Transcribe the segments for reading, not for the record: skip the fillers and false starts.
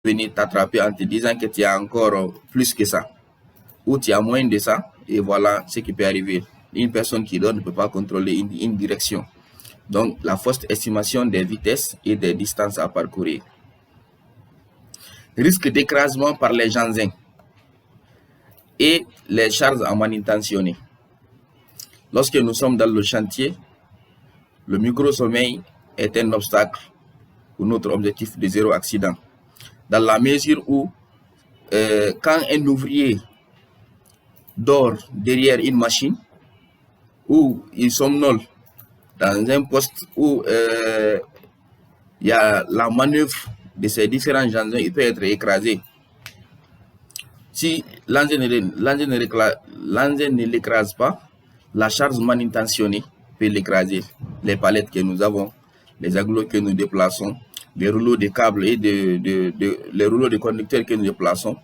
venir t'attraper en te disant que tu as encore plus que ça, ou tu as moins de ça, et voilà ce qui peut arriver. Une personne qui dort ne peut pas contrôler une direction. Donc, la fausse estimation des vitesses et des distances à parcourir. Risque d'écrasement par les engins et les charges à manutentionner. Lorsque nous sommes dans le chantier, le micro-sommeil est un obstacle pour notre objectif de zéro accident. Dans la mesure où, quand un ouvrier dort derrière une machine, ou il somnole dans un poste où il y a la manœuvre de ces différents engins, il peut être écrasé. Si l'engin ne l'écrase pas, la charge manutentionnée peut l'écraser. Les palettes que nous avons, les agglos que nous déplaçons, les rouleaux de câbles et les rouleaux de conducteurs que nous déplaçons,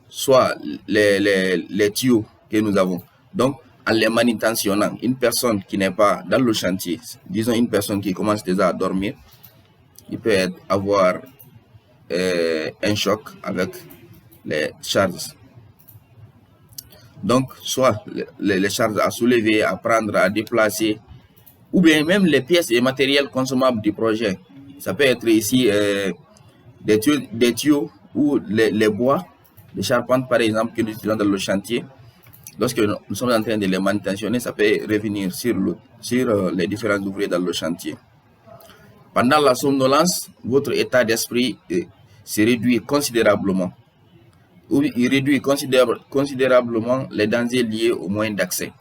soit les tuyaux que nous avons. Donc, en les manutentionnant, une personne qui n'est pas dans le chantier, disons une personne qui commence déjà à dormir, il peut avoir un choc avec les charges. Donc, soit les charges à soulever, à prendre, à déplacer, ou bien même les pièces et matériels consommables du projet. Ça peut être ici des tuyaux ou les bois, les charpentes par exemple que nous utilisons dans le chantier. Lorsque nous sommes en train de les manutentionner, ça peut revenir sur les différents ouvriers dans le chantier. Pendant la somnolence, votre état d'esprit se réduit considérablement. Ou il réduit considérablement les dangers liés au moyen d'accès.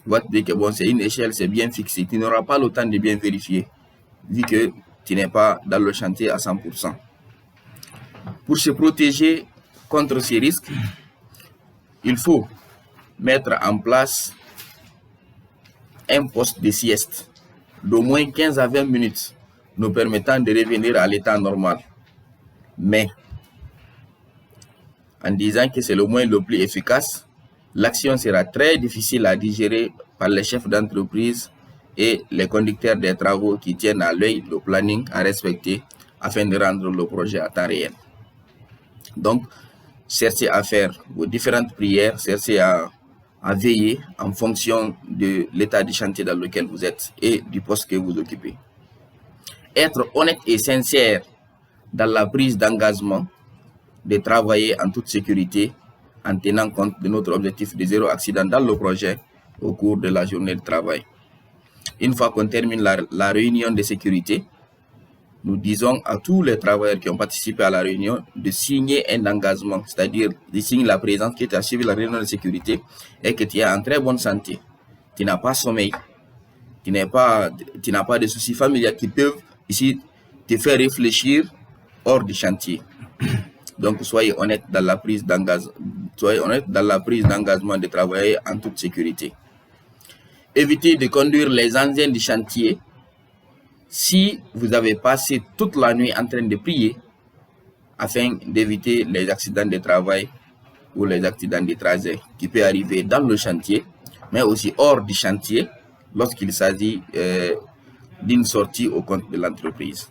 On va te dire que bon, c'est une échelle, c'est bien fixé. Tu n'auras pas le temps de bien vérifier, vu que tu n'es pas dans le chantier à 100%. Pour se protéger contre ces risques, il faut mettre en place un poste de sieste d'au moins 15 à 20 minutes, nous permettant de revenir à l'état normal. Mais, en disant que c'est le moyen le plus efficace, l'action sera très difficile à digérer par les chefs d'entreprise et les conducteurs des travaux qui tiennent à l'œil le planning à respecter afin de rendre le projet à temps réel. Donc, cherchez à faire vos différentes prières, cherchez à veiller en fonction de l'état du chantier dans lequel vous êtes et du poste que vous occupez. Être honnête et sincère dans la prise d'engagement de travailler en toute sécurité en tenant compte de notre objectif de zéro accident dans le projet au cours de la journée de travail. Une fois qu'on termine la réunion de sécurité, nous disons à tous les travailleurs qui ont participé à la réunion de signer un engagement, c'est-à-dire de signer la présence que tu as suivi la réunion de sécurité et que tu es en très bonne santé. Tu n'as pas sommeil, tu n'as pas de soucis familiaux qui peuvent ici te faire réfléchir hors du chantier. Donc, soyez honnête dans la prise d'engagement, de travailler en toute sécurité. Évitez de conduire les engins du chantier si vous avez passé toute la nuit en train de prier afin d'éviter les accidents de travail ou les accidents de trajet qui peuvent arriver dans le chantier, mais aussi hors du chantier lorsqu'il s'agit d'une sortie au compte de l'entreprise.